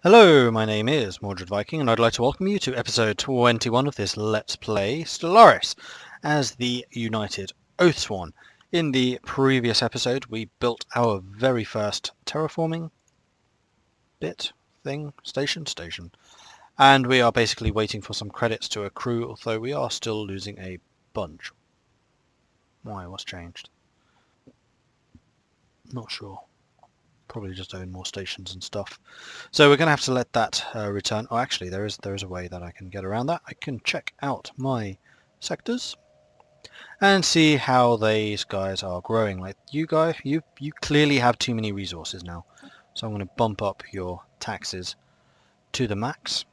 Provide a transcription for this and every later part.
Hello, my name is Mordred Viking, and I'd like to welcome you to episode 21 of this Let's Play Stellaris as the United Oathsworn. In the previous episode, we built our very first terraforming station, and we are basically waiting for some credits to accrue, although we are still losing a bunch. Why? What's changed? Not sure. Probably just own more stations and stuff. So we're going to have to let that return. Oh, actually, there is a way that I can get around that. I can check out my sectors and see how these guys are growing. Like you guys, you clearly have too many resources now. So I'm going to bump up your taxes to the max.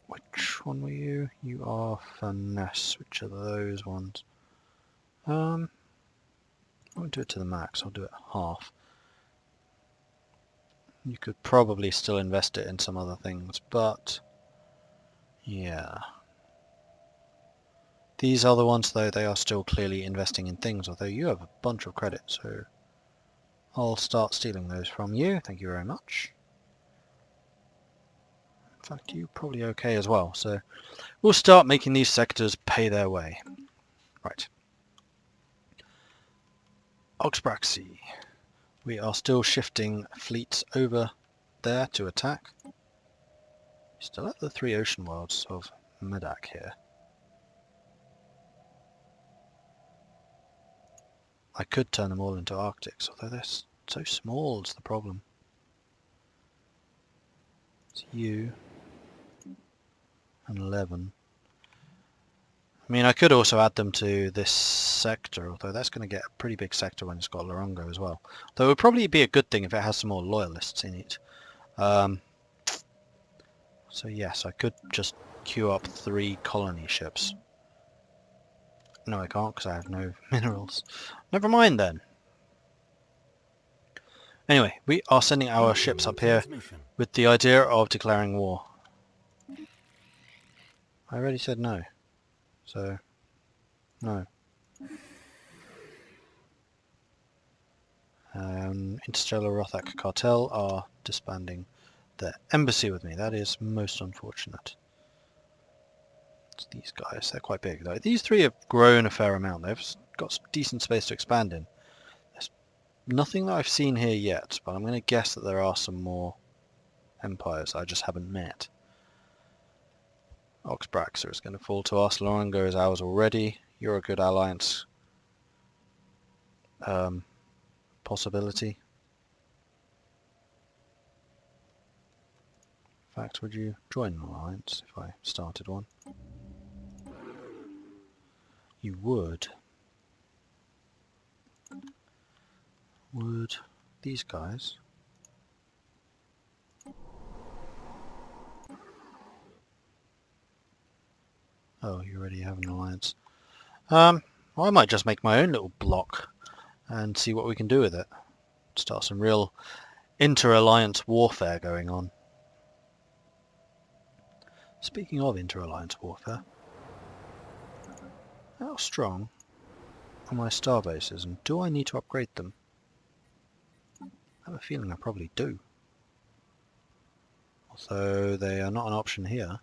Which one were you? You are finesse. Which are those ones? I won't do it to the max. I'll do it half. You could probably still invest it in some other things, but yeah. These are the ones, though, they are still clearly investing in things, although you have a bunch of credit, so I'll start stealing those from you. Thank you very much. In fact, you're probably okay as well, so we'll start making these sectors pay their way. Right. Oxbraxy. We are still shifting fleets over there to attack. Still at the 3 ocean worlds of Medak here. I could turn them all into Arctics, although they're so small is the problem. It's you and 11. I mean, I could also add them to this sector, although that's going to get a pretty big sector when it's got Lorongo as well. Though it would probably be a good thing if it has some more loyalists in it. So yes, I could just queue up 3 colony ships. No, I can't because I have no minerals. Never mind then. Anyway, we are sending our ships up here with the idea of declaring war. I already said no. So, no. Interstellar Rothak Cartel are disbanding their embassy with me. That is most unfortunate. It's these guys, they're quite big though. These 3 have grown a fair amount. They've got some decent space to expand in. There's nothing that I've seen here yet, but I'm going to guess that there are some more empires I just haven't met. Oxbraxer is going to fall to us. Lorongo is ours already. You're a good alliance possibility. In fact, would you join an alliance if I started one? You would. Would these guys? Oh, you already have an alliance. Well, I might just make my own little block and see what we can do with it. Start some real inter-alliance warfare going on. Speaking of inter-alliance warfare, how strong are my star bases, and do I need to upgrade them? I have a feeling I probably do. Although they are not an option here.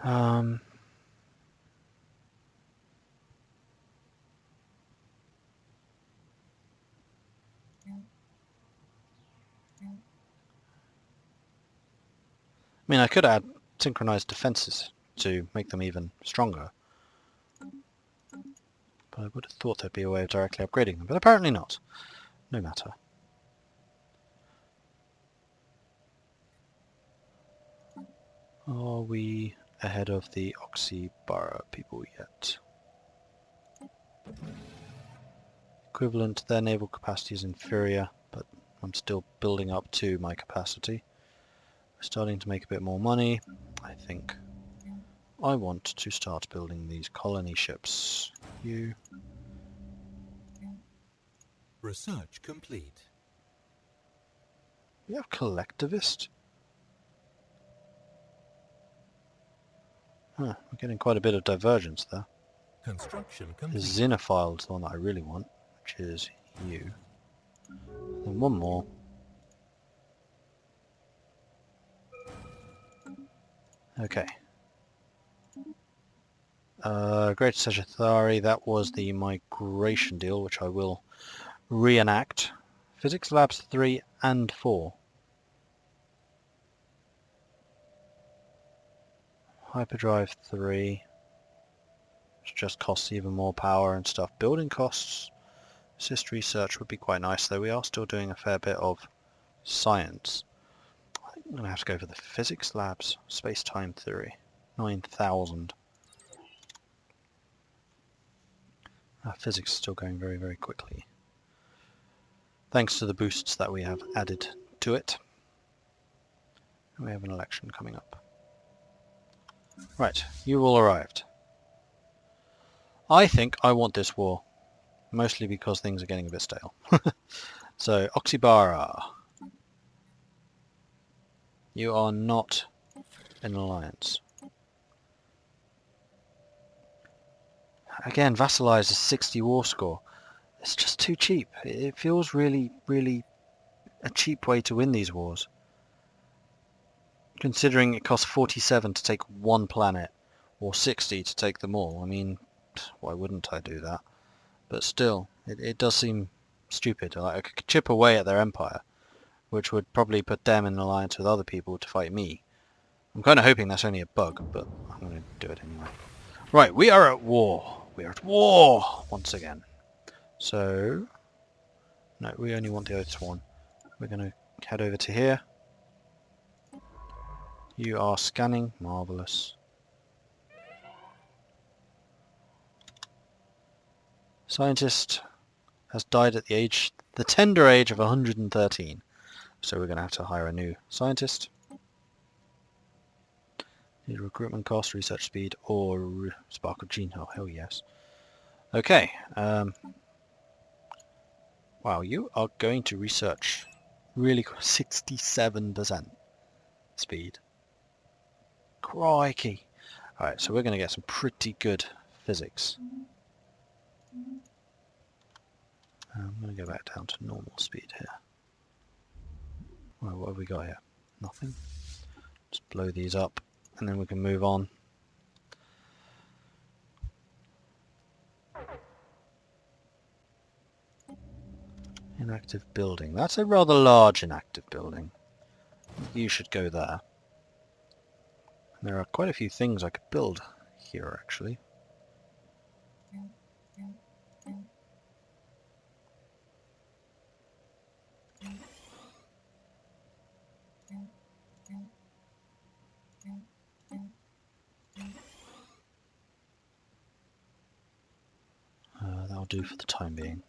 I mean, I could add synchronized defenses to make them even stronger. But I would have thought there'd be a way of directly upgrading them, but apparently not. No matter. Are we ahead of the Oxybara people yet? Equivalent, their naval capacity is inferior, but I'm still building up to my capacity. We're starting to make a bit more money. I think I want to start building these colony ships. You. Research complete. We have collectivist. Huh, we're getting quite a bit of divergence there. Construction The complete. Xenophile is the one that I really want, which is you. And one more. Okay. Great Sagittari, that was the migration deal, which I will reenact. Physics Labs 3 and 4. Hyperdrive 3, which just costs even more power and stuff. Building costs, assist research would be quite nice, though we are still doing a fair bit of science. I think I'm going to have to go for the Physics Labs, Space-Time Theory, 9,000. Physics is still going very, very quickly, thanks to the boosts that we have added to it. We have an election coming up. Right, you all arrived. I think I want this war, mostly because things are getting a bit stale. So, Oxybara, you are not in alliance. Again, vassalize is 60 war score. It's just too cheap. It feels really, really a cheap way to win these wars. Considering it costs 47 to take one planet, or 60 to take them all. I mean, why wouldn't I do that? But still, it does seem stupid. Like, I could chip away at their empire, which would probably put them in alliance with other people to fight me. I'm kind of hoping that's only a bug, but I'm going to do it anyway. Right, we are at war. We are at war once again. So, no, we only want the Oathsworn. We're going to head over to here. You are scanning. Marvellous. Scientist has died at the tender age of 113. So we're going to have to hire a new scientist. Need recruitment cost, research speed, or spark of gene. Oh, hell yes. Okay. Wow, you are going to research really 67% speed. Crikey. Alright, so we're going to get some pretty good physics. I'm going to go back down to normal speed here. Well, what have we got here? Nothing. Just blow these up and then we can move on. Inactive building. That's a rather large inactive building. You should go there. There are quite a few things I could build here, actually. That'll do for the time being.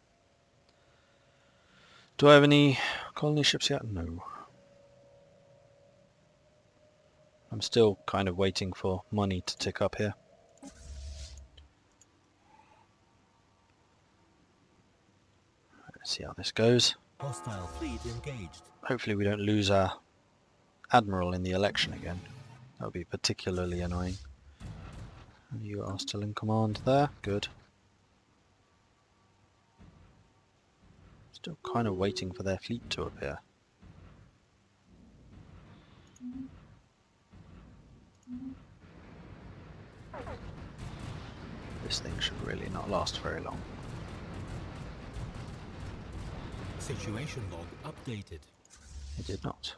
Do I have any colony ships yet? No. I'm still kind of waiting for money to tick up here. Let's see how this goes. Hostile fleet engaged. Hopefully we don't lose our admiral in the election again. That would be particularly annoying. You are still in command there. Good. Still kind of waiting for their fleet to appear. This thing should really not last very long. Situation log updated. It did not.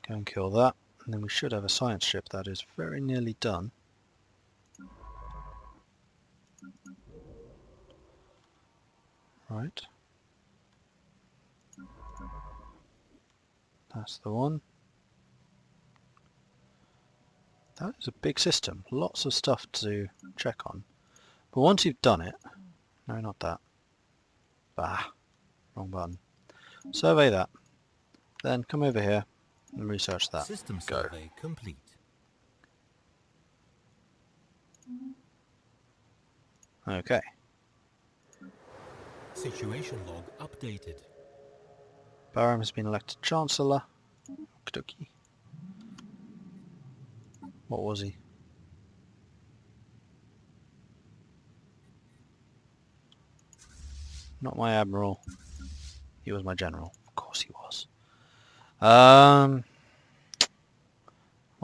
Go and kill that, and then we should have a science ship that is very nearly done. Right. That's the one. That is a big system. Lots of stuff to check on. But once you've done it... No, not that. Bah. Wrong button. Survey that. Then come over here and research that. System Go. survey complete. Okay. Situation log updated. Barham has been elected Chancellor. Okey-dokey. What was he? Not my admiral. He was my general. Of course he was. Well,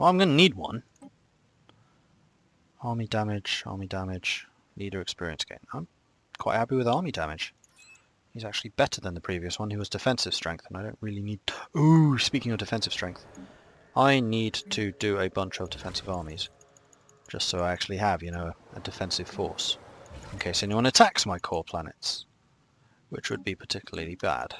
I'm going to need one. Army damage, leader experience gain. I'm quite happy with army damage. He's actually better than the previous one, who was defensive strength, and I don't really need... Ooh, speaking of defensive strength, I need to do a bunch of defensive armies, just so I actually have, you know, a defensive force, in case anyone attacks my core planets, which would be particularly bad.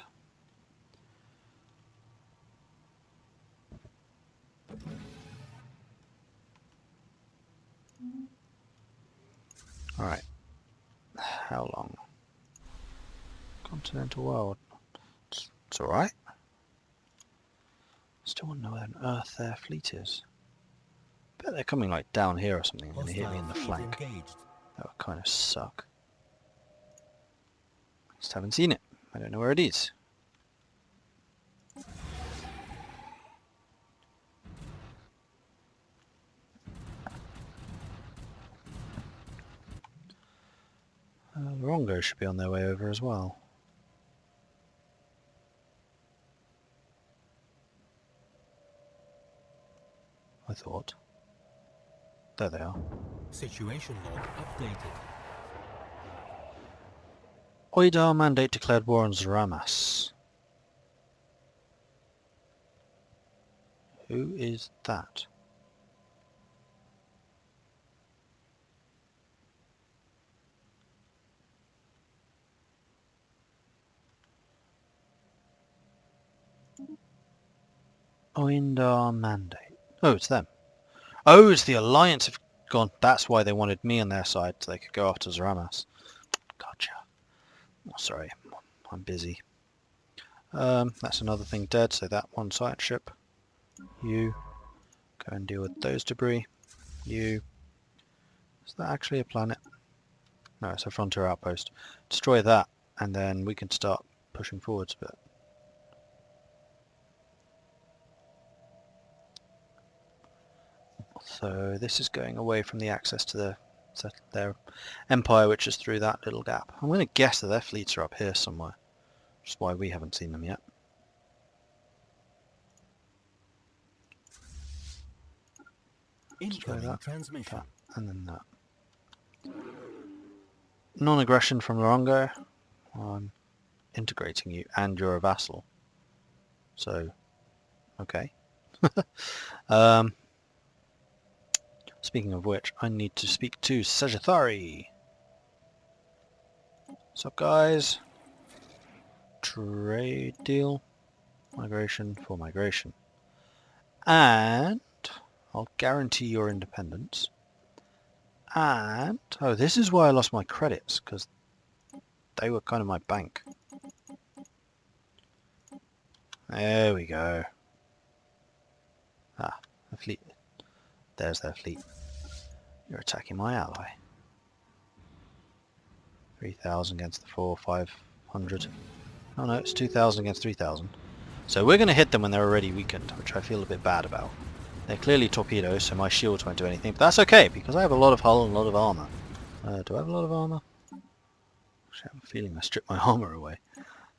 Alright. How long? Continental world. It's alright. Still want to know where on earth their fleet is. Bet they're coming like down here or something and they hit me in the flank. Engaged. That would kind of suck. Just haven't seen it. I don't know where it is. Rongo should be on their way over as well. I thought. There they are. Situation log updated. Oidar mandate declared war on Zaramas. Who is that? Oidar mandate. Oh, it's them. Oh, it's the Alliance have gone. That's why they wanted me on their side, so they could go after Zaramas. Gotcha. Oh, sorry, I'm busy. That's another thing dead, so that one side ship. You go and deal with those debris. You. Is that actually a planet? No, it's a frontier outpost. Destroy that, and then we can start pushing forwards a bit. So this is going away from the access to their empire, which is through that little gap. I'm going to guess that their fleets are up here somewhere, which is why we haven't seen them yet. Incoming transmission. That, and then that. Non-aggression from Lorongo. I'm integrating you, and you're a vassal. So, okay. Speaking of which, I need to speak to Sagittari. What's up, guys? Trade deal. Migration for migration. And I'll guarantee your independence. And... oh, this is why I lost my credits, because they were kind of my bank. There we go. Ah, the fleet. There's their fleet. You're attacking my ally. 3,000 against the 500. Oh no, it's 2,000 against 3,000. So we're going to hit them when they're already weakened, which I feel a bit bad about. They're clearly torpedoes, so my shields won't do anything. But that's okay, because I have a lot of hull and a lot of armor. Do I have a lot of armor? Actually, I have a feeling I stripped my armor away.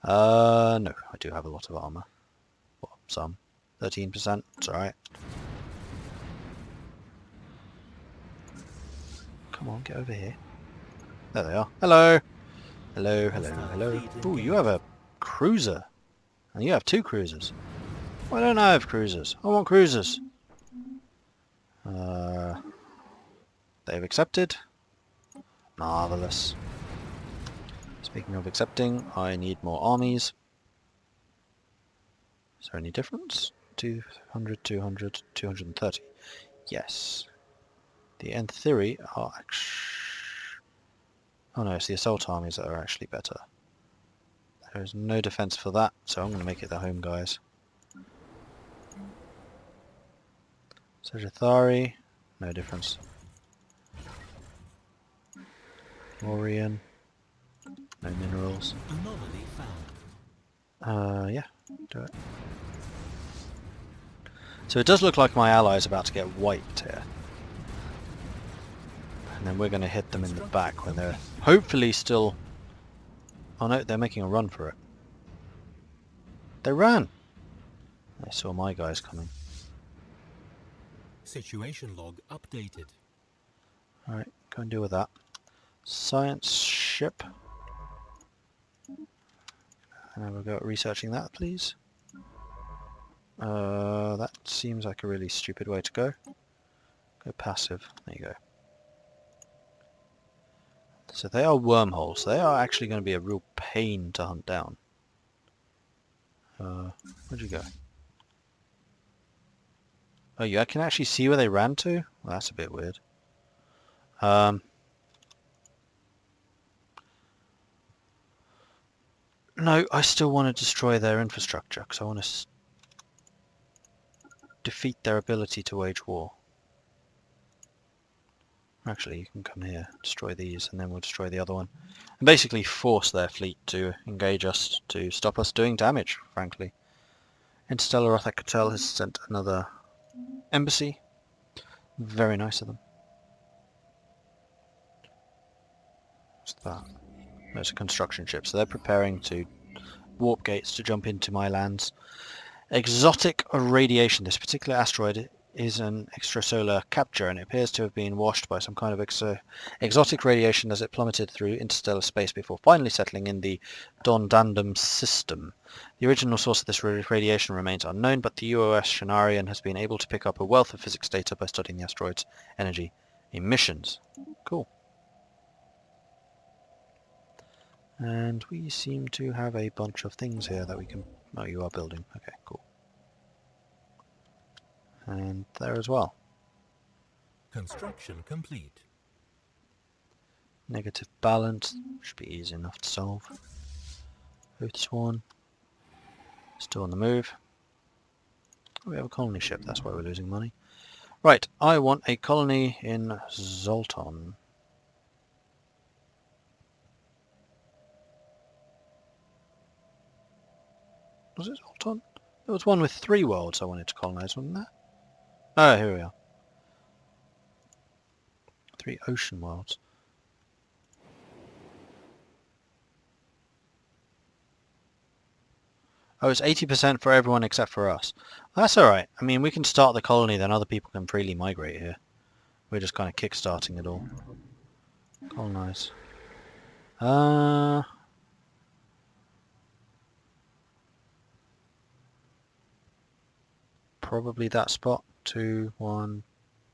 No, I do have a lot of armor. Well, some. 13%, it's alright. Come on, get over here. There they are. Hello! Hello, hello, hello. Ooh, you have a cruiser. And you have 2 cruisers. Why don't I have cruisers? I want cruisers. They've accepted. Marvellous. Speaking of accepting, I need more armies. Is there any difference? 200, 200, 230. Yes. The in theory are actually... oh no, it's the assault armies that are actually better. There's no defense for that, so I'm going to make it the home guys. Sagittari, no difference. Ursian, no minerals. Anomaly found. Yeah, do it. So it does look like my ally is about to get wiped here. And then we're going to hit them in the back when they're hopefully still Oh no, they're making a run for it. They ran! They saw my guys coming. Situation log updated. Alright, go and deal with that. Science ship. And have a go at researching that, please. That seems like a really stupid way to go. Go passive. There you go. So they are wormholes. They are actually going to be a real pain to hunt down. Where'd you go? Oh, you can actually see where they ran to? Well, that's a bit weird. No, I still want to destroy their infrastructure because I want to defeat their ability to wage war. Actually, you can come here, destroy these, and then we'll destroy the other one. And basically force their fleet to engage us to stop us doing damage, frankly. Interstellar Catel has sent another embassy. Very nice of them. What's that? There's a construction ship, so they're preparing to warp gates to jump into my lands. Exotic radiation. This particular asteroid is an extrasolar capture, and it appears to have been washed by some kind of exotic radiation as it plummeted through interstellar space before finally settling in the Dondandum system. The original source of this radiation remains unknown, but the Ursian has been able to pick up a wealth of physics data by studying the asteroid's energy emissions. Cool. And we seem to have a bunch of things here that we can... Oh, you are building. Okay, cool. And there as well. Construction complete. Negative balance. Should be easy enough to solve. Oathsworn. Still on the move. Oh, we have a colony ship. That's why we're losing money. Right, I want a colony in Zoltan. Was it Zoltan? There was one with 3 worlds I wanted to colonize, wasn't there? Oh, here we are. 3 ocean worlds. Oh, it's 80% for everyone except for us. That's alright. I mean, we can start the colony, then other people can freely migrate here. We're just kind of kick-starting it all. Colonize. Probably that spot. 2, 1,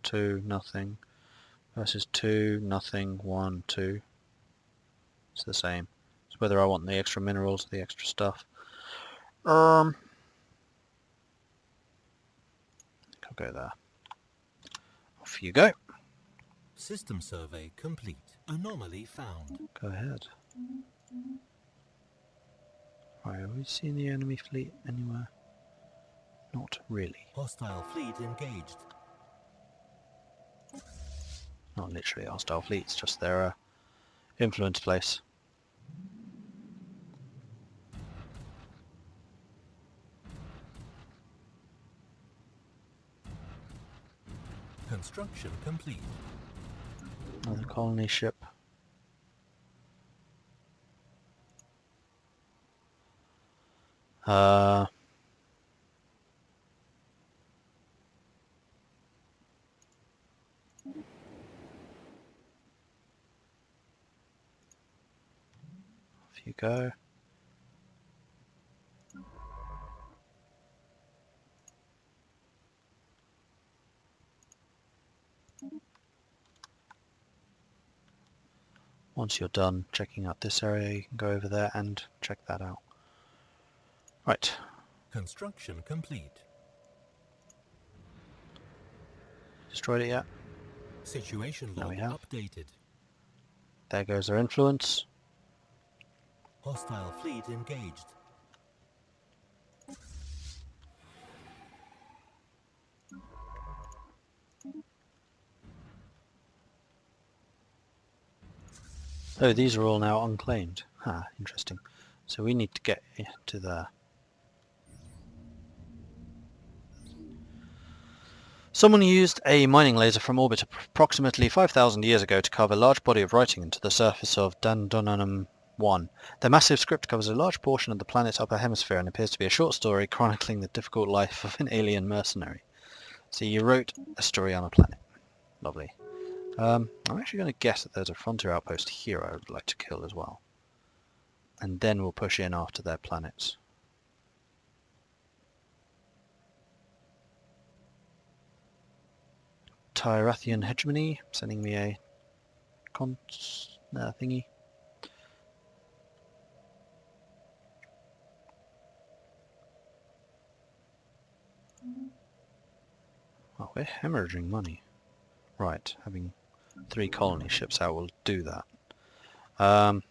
2, nothing. Versus 2, nothing, 1, 2. It's the same. It's whether I want the extra minerals or the extra stuff. I'll go there. Off you go. System survey complete. Anomaly found. Go ahead. Right, have we seen the enemy fleet anywhere? Not really. Hostile fleet engaged. Not literally hostile fleets, just their influence place. Construction complete. Another colony ship. Off you go. Once you're done checking out this area, you can go over there and check that out. Right. Construction complete. Destroyed it yet? Situation No, log we have. updated. There goes our influence. Hostile fleet engaged. Oh, these are all now unclaimed. Ah, interesting. So we need to get to there. Someone used a mining laser from orbit approximately 5,000 years ago to carve a large body of writing into the surface of Dandonanum 1. The massive script covers a large portion of the planet's upper hemisphere and appears to be a short story chronicling the difficult life of an alien mercenary. So you wrote a story on a planet. Lovely. I'm actually going to guess that there's a frontier outpost here I would like to kill as well. And then we'll push in after their planets. Tyrathian hegemony, sending me a thingy. Oh, we're hemorrhaging money. Right, having 3 colony ships out will do that. And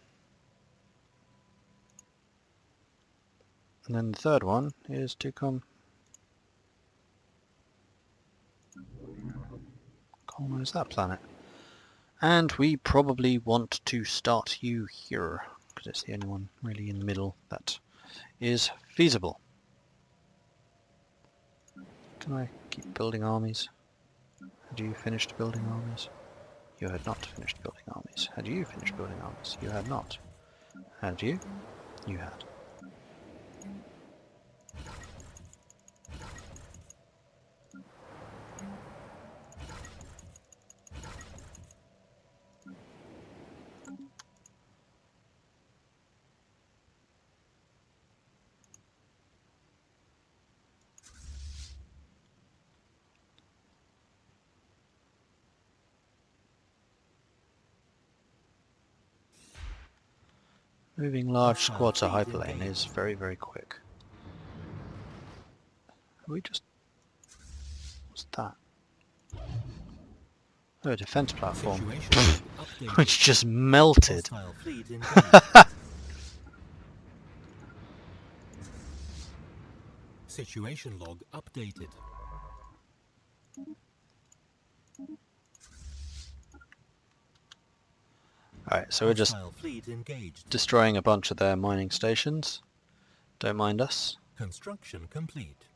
then the third one is to colonize that planet. And we probably want to start you here, because it's the only one really in the middle that is feasible. Can I keep building armies? Had you finished building armies? You had not finished building armies. Had you finished building armies? You had not. Had you? You had. Moving large squads to hyperlane is very, very quick. Are we just... What's that? Oh, a defense platform. Which just melted. Situation log updated. Alright, so we're just destroying a bunch of their mining stations. Don't mind us. Construction complete.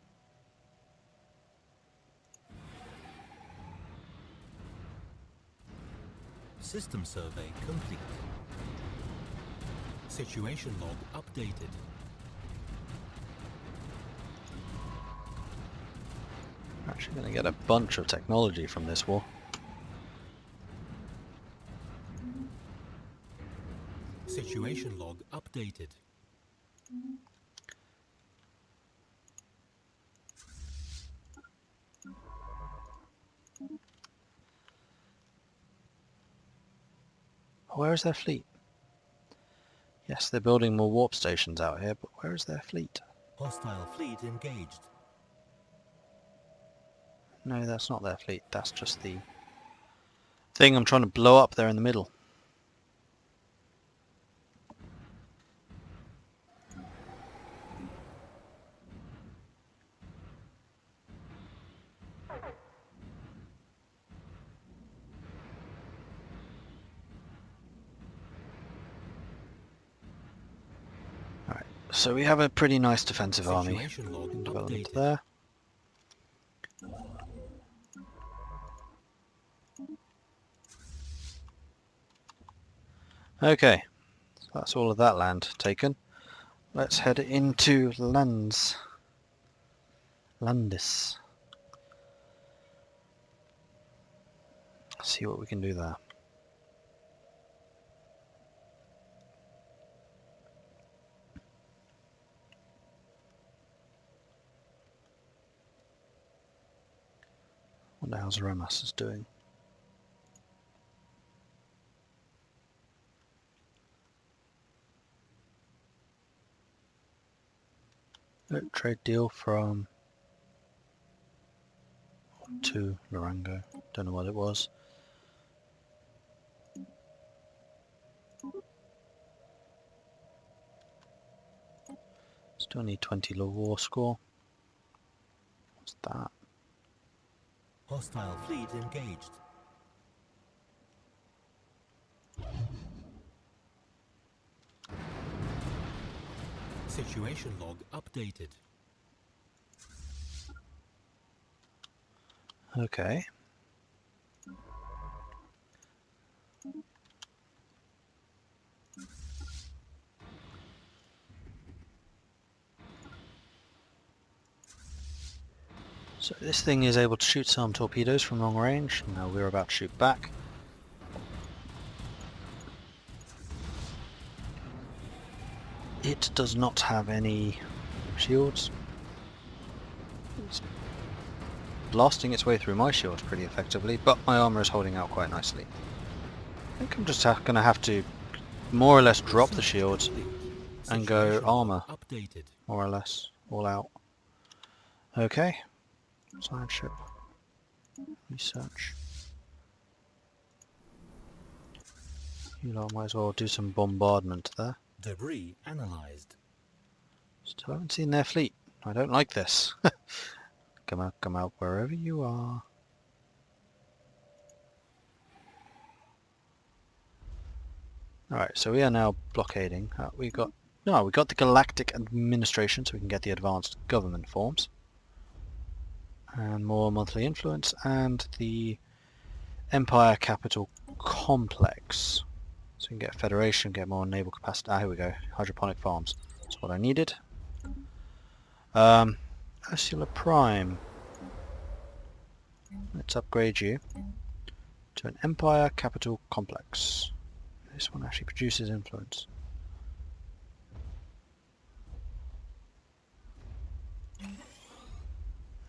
System survey complete. Situation log updated. We're actually going to get a bunch of technology from this war. Situation log updated. Where is their fleet? Yes, they're building more warp stations out here, but where is their fleet? Hostile fleet engaged. No, that's not their fleet. That's just the thing I'm trying to blow up there in the middle. Alright, so we have a pretty nice defensive army in development there. Okay, so that's all of that land taken. Let's head into Landis. See what we can do there. Wonder how Zeromas is doing. Trade deal from to Lorango. Don't know what it was. Still need 20 low war score. What's that? Hostile fleet engaged. Situation log updated. Okay. So this thing is able to shoot some torpedoes from long range. Now we're about to shoot back. It does not have any shields. It's blasting its way through my shields pretty effectively, but my armor is holding out quite nicely. I think I'm just going to have to more or less drop the shields and go armor, more or less, all out. Okay, science ship, research. You lot might as well do some bombardment there. Debris analyzed. Still haven't seen their fleet. I don't like this. Come out wherever you are. Alright, so we are now blockading. We got the Galactic Administration, so we can get the advanced government forms. And more monthly influence, and the Empire Capital Complex. So we can get Federation, get more naval capacity. Ah, here we go. Hydroponic farms. That's what I needed. Ursula Prime. Let's upgrade you to an Empire Capital Complex. This one actually produces influence.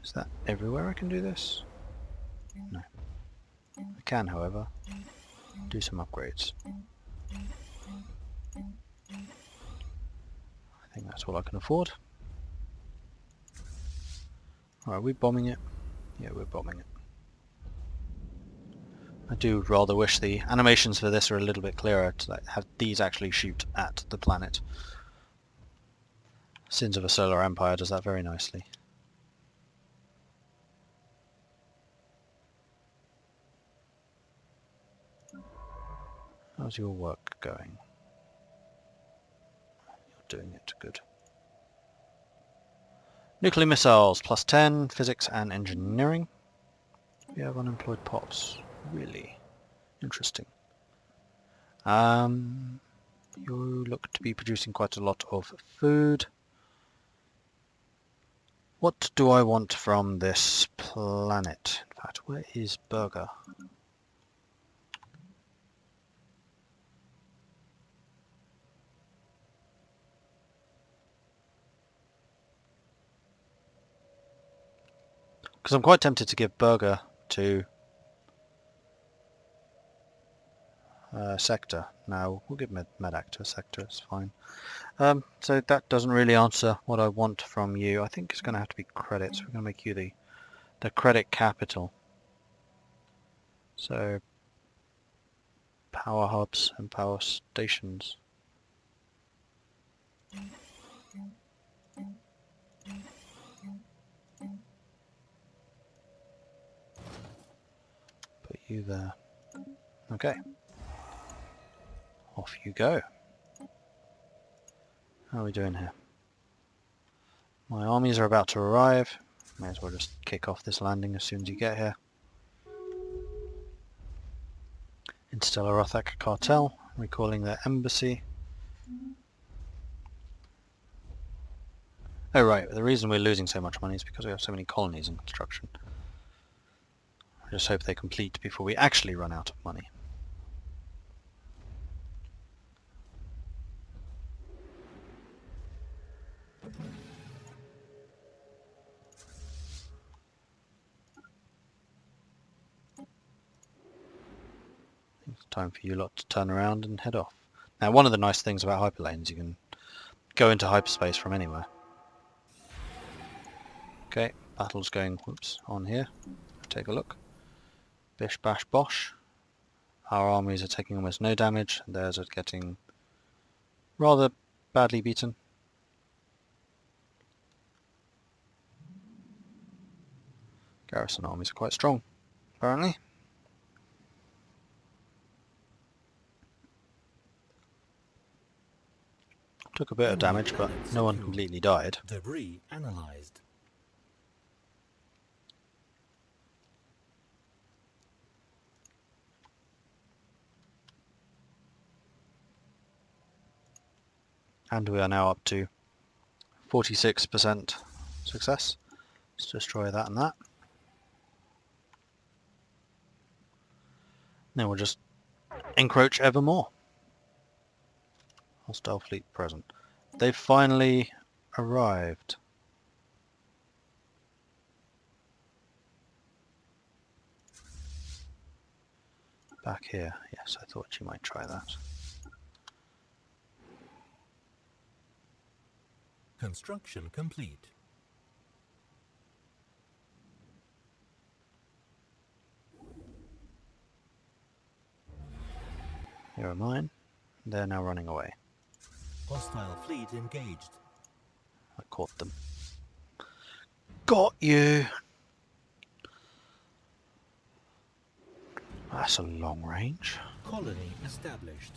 Is that everywhere I can do this? No. I can, however, do some upgrades. I think that's all I can afford. Are we bombing it? Yeah, we're bombing it. I do rather wish the animations for this are a little bit clearer, to have these actually shoot at the planet. Sins of a Solar Empire does that very nicely. How's your work going? You're doing it good. Nuclear missiles, +10, physics and engineering. We have unemployed pops. Really interesting. You look to be producing quite a lot of food. What do I want from this planet? In fact, where is Burger? Because I'm quite tempted to give Burger to Sector. No, we'll give Medak to a Sector, it's fine. So that doesn't really answer what I want from you. I think it's going to have to be credits. We're going to make you the credit capital. So power hubs and power stations. Put you there. Okay. Off you go. How are we doing here? My armies are about to arrive. May as well just kick off this landing as soon as you get here. Interstellar Rothak Cartel, recalling their embassy. Oh right, the reason we're losing so much money is because we have so many colonies in construction. I just hope they complete before we actually run out of money. It's time for you lot to turn around and head off. Now, one of the nice things about hyperlanes, you can go into hyperspace from anywhere. Okay, battle's going on here. Take a look. Bish bash bosh. Our armies are taking almost no damage, and theirs are getting rather badly beaten. Garrison armies are quite strong, apparently. Took a bit of damage, but no one completely died. Debris analyzed. And we are now up to 46% success. Let's destroy that and that. Then we'll just encroach ever more. Hostile fleet present. They've finally arrived. Back here. Yes, I thought you might try that. Construction complete. Here are mine. They're now running away. Hostile fleet engaged. I caught them. Got you! That's a long range. Colony established.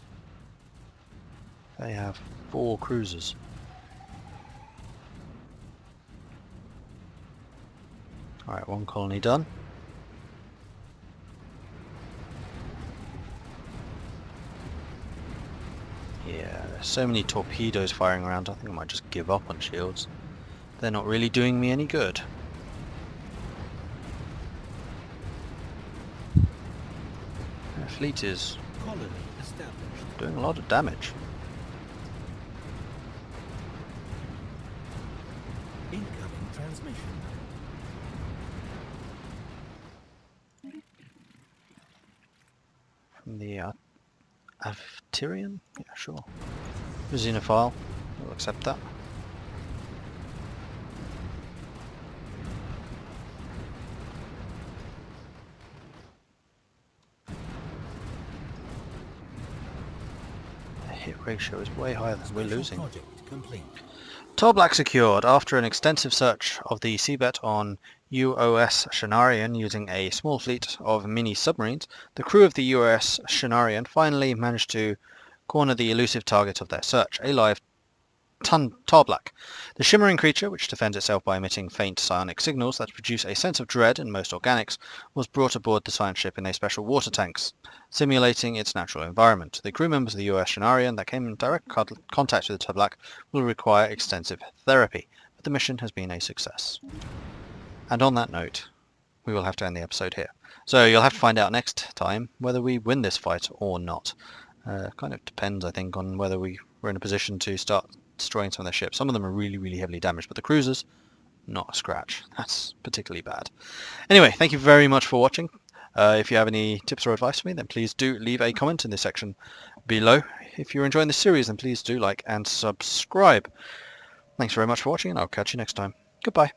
They have 4 cruisers. Alright, 1 colony done. Yeah, there's so many torpedoes firing around, I think I might just give up on shields. They're not really doing me any good. Their fleet is Colony established. doing a lot of damage. Incoming transmission. From the Tyrian? Yeah, sure. Xenophile. We'll accept that. The hit ratio is way higher than we're Special losing. Project complete. Toblak secured. After an extensive search of the seabed on UOS Shanarian using a small fleet of mini-submarines, the crew of the UOS Shanarian finally managed to corner the elusive target of their search, a live Toblak. The shimmering creature, which defends itself by emitting faint psionic signals that produce a sense of dread in most organics, was brought aboard the science ship in a special water tanks, simulating its natural environment. The crew members of the UOS Shanarian that came in direct contact with the Toblak will require extensive therapy, but the mission has been a success. And on that note, we will have to end the episode here. So you'll have to find out next time whether we win this fight or not. Kind of depends, I think, on whether we're in a position to start destroying some of their ships. Some of them are really, really heavily damaged, but the cruisers, not a scratch. That's particularly bad. Anyway, thank you very much for watching. If you have any tips or advice for me, then please do leave a comment in this section below. If you're enjoying this series, then please do like and subscribe. Thanks very much for watching, and I'll catch you next time. Goodbye.